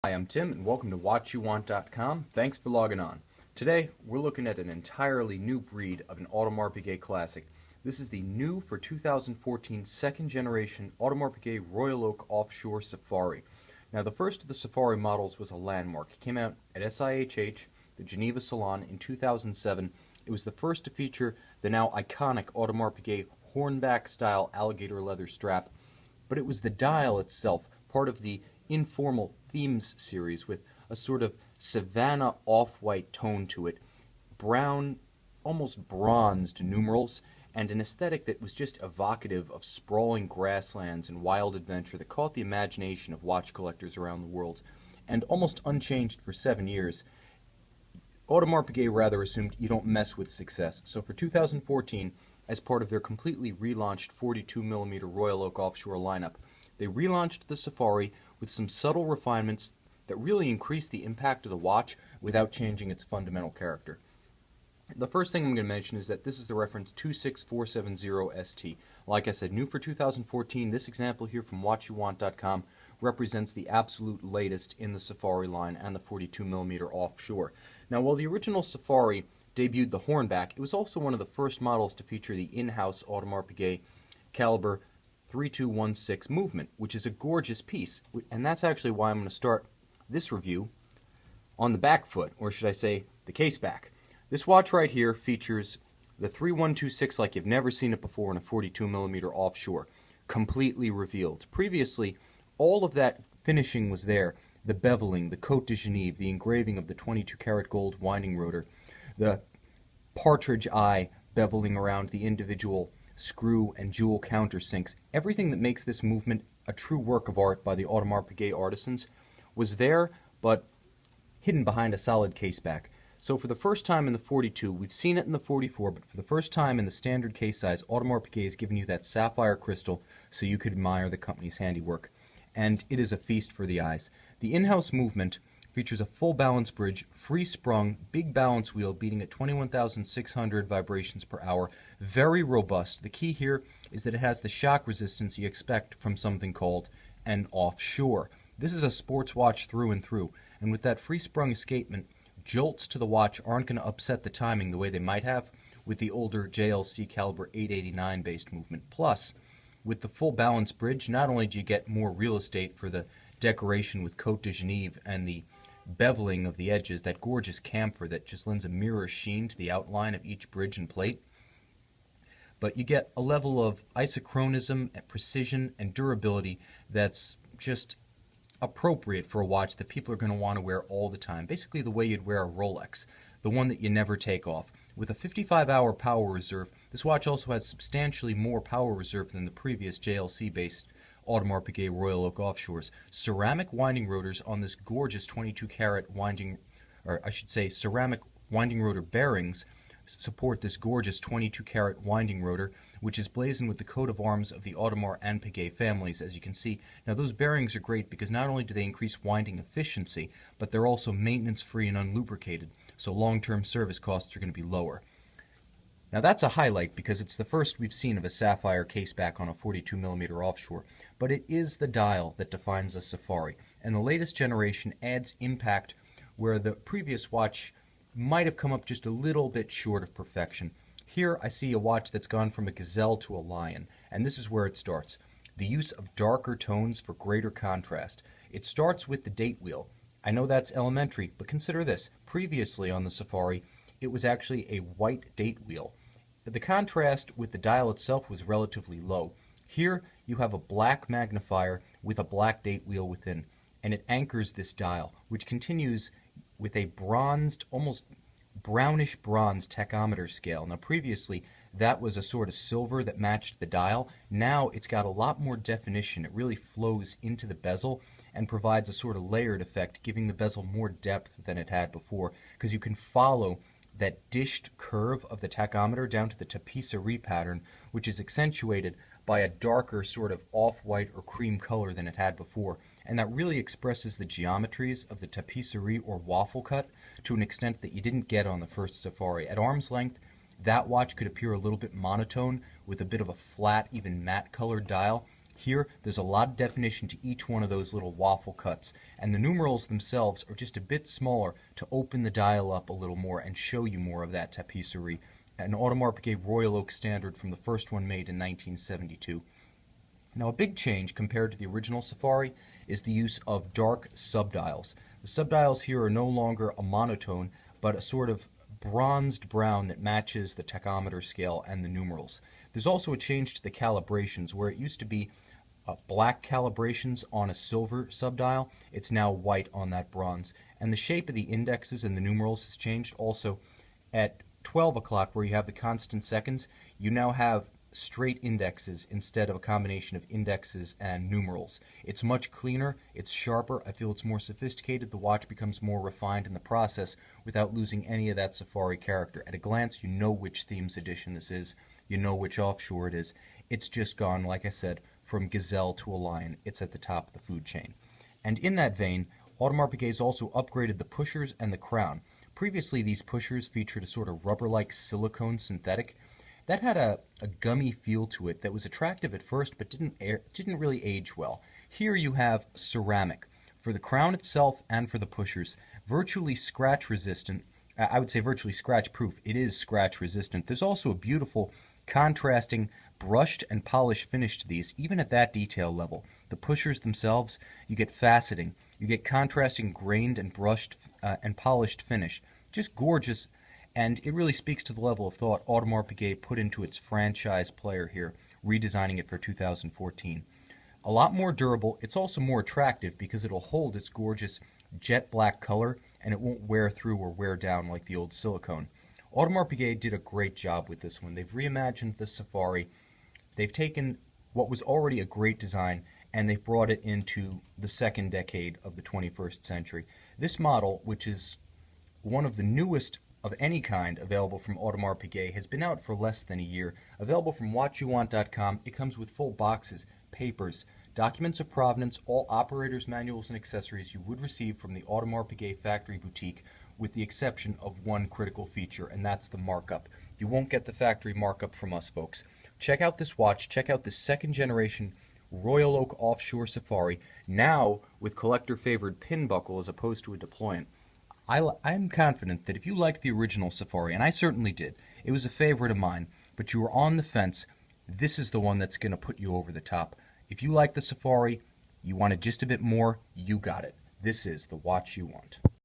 Hi, I'm Tim, and welcome to WatchYouWant.com. Thanks for logging on. Today, we're looking at an entirely new breed of an Audemars Piguet classic. This is the new for 2014 second generation Audemars Piguet Royal Oak Offshore Safari. Now, the first of the Safari models was a landmark. It came out at SIHH, the Geneva Salon, in 2007. It was the first to feature the now iconic Audemars Piguet hornback style alligator leather strap, but it was the dial itself, part of the informal themes series with a sort of savannah off-white tone to it, brown, almost bronzed numerals, and an aesthetic that was just evocative of sprawling grasslands and wild adventure that caught the imagination of watch collectors around the world. And almost unchanged for 7 years, Audemars Piguet rather assumed you don't mess with success. So for 2014, as part of their completely relaunched 42mm Royal Oak Offshore lineup, they relaunched the Safari with some subtle refinements that really increased the impact of the watch without changing its fundamental character. The first thing I'm going to mention is that this is the reference 26470ST. Like I said, new for 2014, this example here from WatchYouWant.com represents the absolute latest in the Safari line and the 42mm offshore. Now, while the original Safari debuted the hornback, it was also one of the first models to feature the in-house Audemars Piguet caliber 3216 movement, which is a gorgeous piece, and that's actually why I'm going to start this review on the back foot, or should I say the case back. This watch right here features the 3126 like you've never seen it before in a 42mm offshore, completely revealed. Previously, all of that finishing was there, the beveling, the Côte de Genève, the engraving of the 22 karat gold winding rotor, the partridge eye beveling around the individual screw and jewel countersinks. Everything that makes this movement a true work of art by the Audemars Piguet artisans was there, but hidden behind a solid caseback. So for the first time in the 42, we've seen it in the 44, but for the first time in the standard case size, Audemars Piguet has given you that sapphire crystal so you could admire the company's handiwork. And it is a feast for the eyes. The in-house movement features a full balance bridge, free sprung, big balance wheel beating at 21,600 vibrations per hour. Very robust. The key here is that it has the shock resistance you expect from something called an offshore. This is a sports watch through and through, and with that free sprung escapement, jolts to the watch aren't going to upset the timing the way they might have with the older JLC caliber 889 based movement. Plus, with the full balance bridge, not only do you get more real estate for the decoration with Côte de Genève and the beveling of the edges, that gorgeous camphor that just lends a mirror sheen to the outline of each bridge and plate, but you get a level of isochronism and precision and durability that's just appropriate for a watch that people are going to want to wear all the time. Basically the way you'd wear a Rolex, the one that you never take off. With a 55-hour power reserve, this watch also has substantially more power reserve than the previous JLC-based Audemars Piguet Royal Oak Offshores. Ceramic winding rotors on this gorgeous 22 karat winding, or I should say ceramic winding rotor bearings support this gorgeous 22 karat winding rotor, which is blazoned with the coat of arms of the Audemars and Piguet families, as you can see. Now those bearings are great because not only do they increase winding efficiency, but they're also maintenance free and unlubricated, so long-term service costs are going to be lower. Now that's a highlight because it's the first we've seen of a sapphire caseback on a 42mm offshore, but it is the dial that defines a Safari, and the latest generation adds impact where the previous watch might have come up just a little bit short of perfection. Here I see a watch that's gone from a gazelle to a lion, and this is where it starts. The use of darker tones for greater contrast. It starts with the date wheel. I know that's elementary, but consider this. Previously on the Safari, it was actually a white date wheel. The contrast with the dial itself was relatively low. Here you have a black magnifier with a black date wheel within, and it anchors this dial, which continues with a bronzed, almost brownish bronze tachymeter scale. Now previously that was a sort of silver that matched the dial. Now it's got a lot more definition. It really flows into the bezel and provides a sort of layered effect, giving the bezel more depth than it had before, because you can follow that dished curve of the tachometer down to the tapisserie pattern, which is accentuated by a darker sort of off-white or cream color than it had before. And that really expresses the geometries of the tapisserie or waffle cut to an extent that you didn't get on the first Safari. At arm's length, that watch could appear a little bit monotone with a bit of a flat, even matte colored dial. Here, there's a lot of definition to each one of those little waffle cuts, and the numerals themselves are just a bit smaller to open the dial up a little more and show you more of that tapisserie, an Audemars Piguet Royal Oak standard from the first one made in 1972. Now, a big change compared to the original Safari is the use of dark subdials. The subdials here are no longer a monotone, but a sort of bronzed brown that matches the tachymeter scale and the numerals. There's also a change to the calibrations, where it used to be black calibrations on a silver subdial. It's now white on that bronze. And the shape of the indexes and the numerals has changed. Also, at 12 o'clock, where you have the constant seconds, you now have straight indexes instead of a combination of indexes and numerals. It's much cleaner, it's sharper, I feel it's more sophisticated, the watch becomes more refined in the process without losing any of that Safari character. At a glance, you know which themes edition this is, you know which offshore it is. It's just gone, like I said, from gazelle to a lion. It's at the top of the food chain. And in that vein, Audemars Piguet has also upgraded the pushers and the crown. Previously, these pushers featured a sort of rubber-like silicone synthetic that had a gummy feel to it that was attractive at first but didn't really age well. Here you have ceramic for the crown itself and for the pushers, virtually scratch resistant. I would say virtually scratch proof. It is scratch resistant. There's also a beautiful contrasting brushed and polished finish to these, even at that detail level. The pushers themselves, you get faceting, you get contrasting grained and brushed and polished finish. Just gorgeous. And it really speaks to the level of thought Audemars Piguet put into its franchise player here, redesigning it for 2014. A lot more durable. It's also more attractive because it'll hold its gorgeous jet black color and it won't wear through or wear down like the old silicone. Audemars Piguet did a great job with this one. They've reimagined the Safari. They've taken what was already a great design and they've brought it into the second decade of the 21st century. This model, which is one of the newest of any kind available from Audemars Piguet, has been out for less than a year. Available from watchyouwant.com. It comes with full boxes, papers, documents of provenance, all operators' manuals and accessories you would receive from the Audemars Piguet factory boutique, with the exception of one critical feature, and that's the markup. You won't get the factory markup from us, folks. Check out this watch. Check out the second generation Royal Oak Offshore Safari, now with collector-favored pin buckle as opposed to a deployant. I'm confident that if you liked the original Safari, and I certainly did, it was a favorite of mine, but you were on the fence, this is the one that's going to put you over the top. If you like the Safari, you wanted just a bit more, you got it. This is the watch you want.